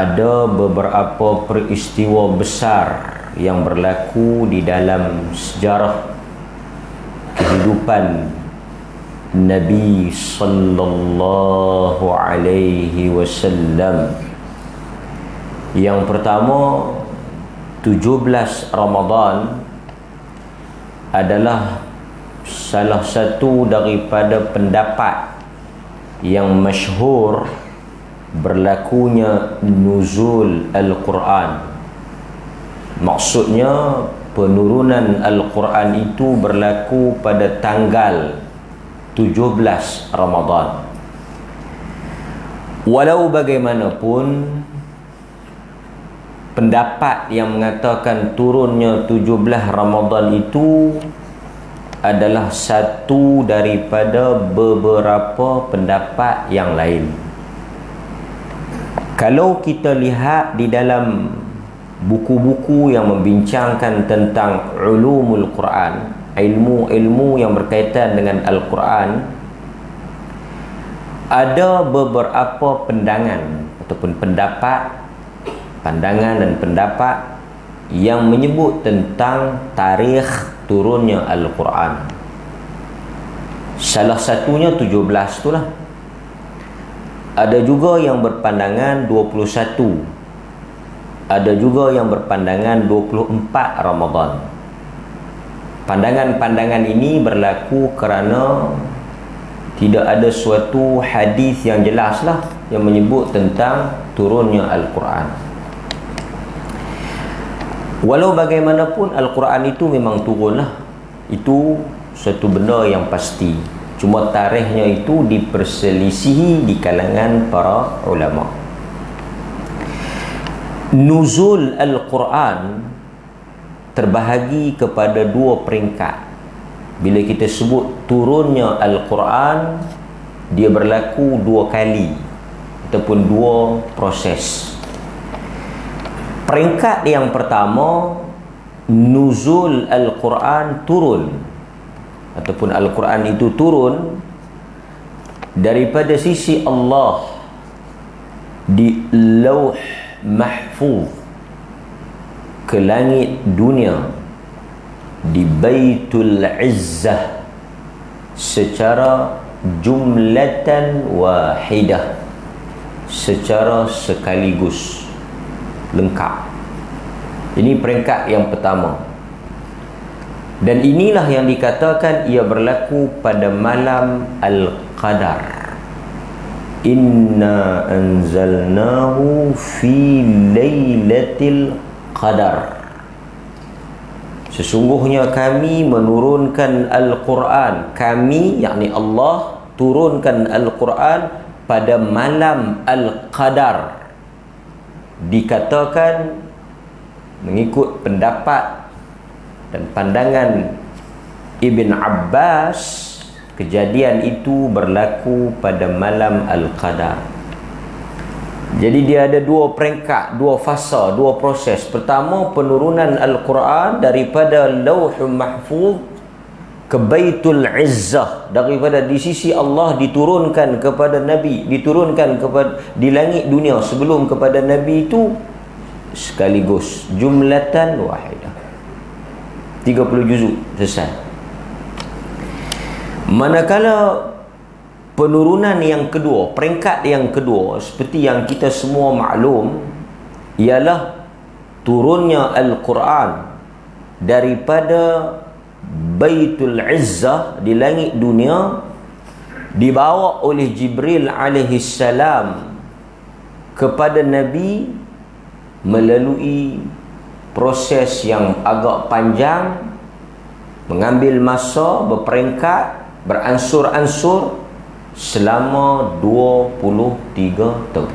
ada beberapa peristiwa besar yang berlaku di dalam sejarah kehidupan Nabi sallallahu alaihi wasallam. Yang pertama, 17 Ramadan adalah salah satu daripada pendapat yang masyhur berlakunya nuzul Al-Quran. Maksudnya penurunan Al-Quran itu berlaku pada tanggal 17 Ramadan. Walau bagaimanapun, pendapat yang mengatakan turunnya 17 Ramadan itu adalah satu daripada beberapa pendapat yang lain. Kalau kita lihat di dalam buku-buku yang membincangkan tentang ulumul Quran, ilmu-ilmu yang berkaitan dengan Al-Quran, ada beberapa pandangan ataupun pandangan dan pendapat yang menyebut tentang tarikh turunnya Al-Quran. Salah satunya 17 itulah. Ada juga yang berpandangan 21. Ada juga yang berpandangan 24 Ramadan. Pandangan-pandangan ini berlaku kerana tidak ada suatu hadis yang jelaslah yang menyebut tentang turunnya Al-Quran. Walau bagaimanapun, Al-Quran itu memang turunlah. Itu suatu benda yang pasti. Cuma tarikhnya itu diperselisihi di kalangan para ulama. Nuzul Al-Quran terbahagi kepada dua peringkat. Bila kita sebut turunnya Al-Quran, dia berlaku dua kali ataupun dua proses. Peringkat yang pertama, nuzul Al-Quran turun ataupun Al-Quran itu turun daripada sisi Allah di Lauh Mahfuz ke langit dunia di Baitul Izzah secara jumlatan wahidah, secara sekaligus lengkap. Ini peringkat yang pertama. Dan inilah yang dikatakan ia berlaku pada malam Al-Qadar. Inna anzalnahu fi lailatul qadar. Sesungguhnya kami menurunkan Al-Quran. Kami, yakni Allah, turunkan Al-Quran pada malam Al-Qadar. Dikatakan mengikut pendapat dan pandangan Ibn Abbas, kejadian itu berlaku pada malam Al-Qadar. Jadi dia ada dua peringkat, dua fasa, dua proses. Pertama, penurunan Al-Quran daripada Lauhul Mahfuz ke Baitul Izzah, daripada di sisi Allah diturunkan kepada Nabi, diturunkan kepada di langit dunia sebelum kepada Nabi itu sekaligus, jumlatan wahidah. 30 juzuk selesai. Manakala penurunan yang kedua, peringkat yang kedua, seperti yang kita semua maklum, ialah turunnya Al-Quran daripada Baitul Izzah di langit dunia, dibawa oleh Jibril alaihi salam kepada Nabi melalui proses yang agak panjang, mengambil masa, berperingkat, beransur-ansur selama 23 tahun.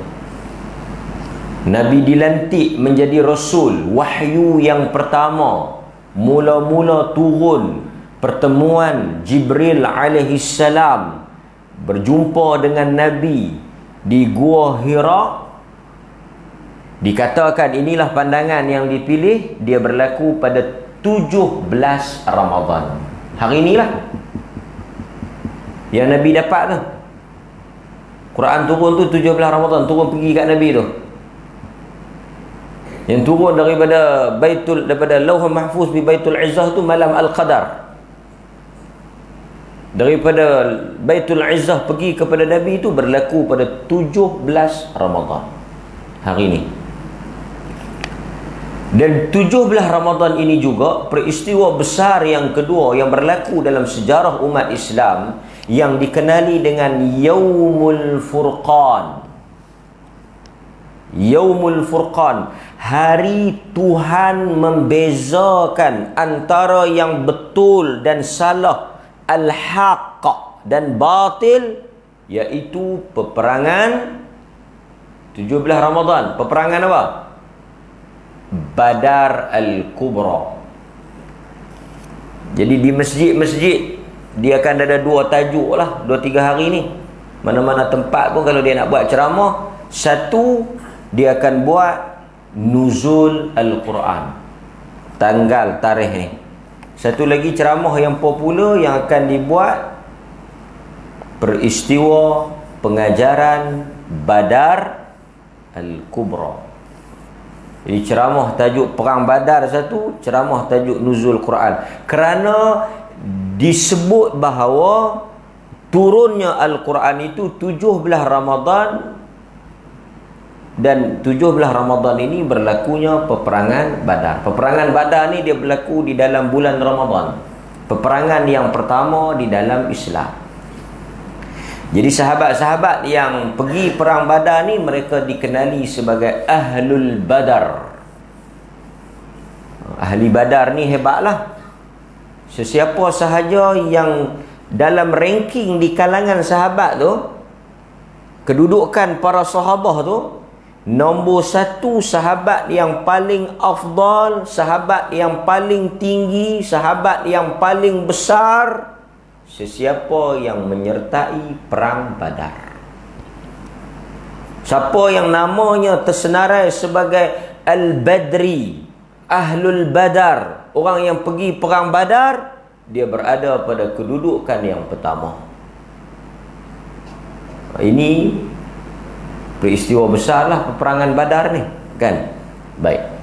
Nabi dilantik menjadi Rasul. Wahyu yang pertama mula-mula turun, pertemuan Jibril alaihi salam berjumpa dengan Nabi di Gua Hira. Dikatakan inilah pandangan yang dipilih, dia berlaku pada 17 Ramadan. Hari inilah yang Nabi dapat tu. Quran turun tu 17 Ramadan, turun pergi kat Nabi tu. Yang turun daripada Lauhul Mahfuz di Baitul Izzah tu malam Al-Qadar. Daripada Baitul Izzah pergi kepada Nabi itu berlaku pada 17 Ramadan. Hari ini. Dan 17 Ramadan ini juga peristiwa besar yang kedua yang berlaku dalam sejarah umat Islam yang dikenali dengan Yaumul Furqan. Yaumul Furqan, hari Tuhan membezakan antara yang betul dan salah, al-haq dan batil, iaitu peperangan 17 Ramadan. Peperangan apa? Badar Al-Kubra. Jadi di masjid-masjid dia akan ada dua tajuk lah 2-3 hari ni. Mana-mana tempat pun kalau dia nak buat ceramah, satu dia akan buat Nuzul Al-Quran, tanggal tarikh ni. Satu lagi ceramah yang popular yang akan dibuat, peristiwa pengajaran Badar Al-Kubra. Jadi ceramah tajuk Perang Badar satu, ceramah tajuk Nuzul Quran. Kerana disebut bahawa turunnya Al-Quran itu 17 Ramadan, dan 17 Ramadan ini berlakunya peperangan Badar. Peperangan Badar ni dia berlaku di dalam bulan Ramadan. Peperangan yang pertama di dalam Islam. Jadi sahabat-sahabat yang pergi perang Badar ni mereka dikenali sebagai Ahlul Badar. Ahli Badar ni hebatlah. Sesiapa sahaja yang dalam ranking di kalangan sahabat tu, kedudukan para sahabah tu, nombor satu sahabat yang paling afdal, sahabat yang paling tinggi, sahabat yang paling besar, sesiapa yang menyertai perang Badar. Siapa yang namanya tersenarai sebagai Al-Badri, Ahlul Badar, orang yang pergi perang Badar, dia berada pada kedudukan yang pertama. Ini peristiwa besarlah peperangan Badar ni, kan? Baik.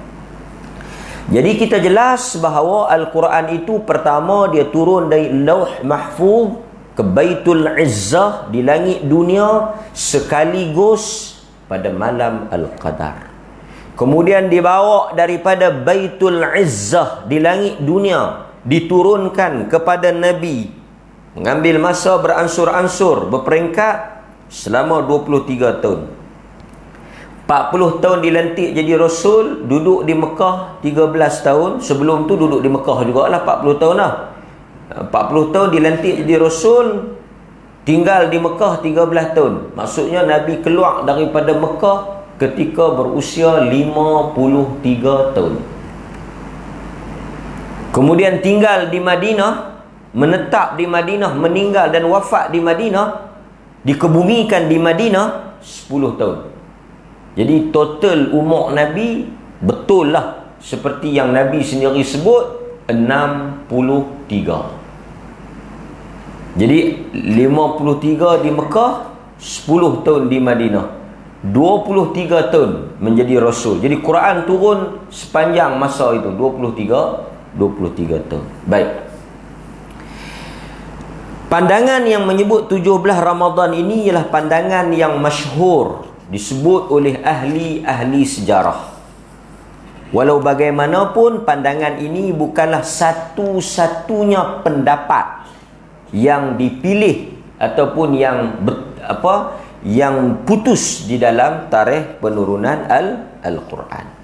Jadi kita jelas bahawa Al-Quran itu pertama dia turun dari Lauh Mahfuz ke Baitul Izzah di langit dunia sekaligus pada malam Al-Qadar. Kemudian dibawa daripada Baitul Izzah di langit dunia diturunkan kepada Nabi, mengambil masa beransur-ansur, berperingkat selama 23 tahun. 40 tahun dilantik jadi Rasul, duduk di Mekah 13 tahun. Sebelum tu duduk di Mekah jugalah 40 tahun lah. 40 tahun dilantik jadi Rasul, tinggal di Mekah 13 tahun. Maksudnya Nabi keluar daripada Mekah ketika berusia 53 tahun. Kemudian tinggal di Madinah, menetap di Madinah, meninggal dan wafat di Madinah, dikebumikan di Madinah 10 tahun. Jadi total umur Nabi betul lah seperti yang Nabi sendiri sebut 63. Jadi 53 di Mekah, 10 tahun di Madinah, 23 tahun menjadi Rasul. Jadi Quran turun sepanjang masa itu 23 tahun. Baik. Pandangan yang menyebut 17 Ramadan ini ialah pandangan yang masyhur, disebut oleh ahli-ahli sejarah. Walau bagaimanapun pandangan ini bukanlah satu-satunya pendapat yang dipilih ataupun yang putus di dalam tarikh penurunan Al-Quran.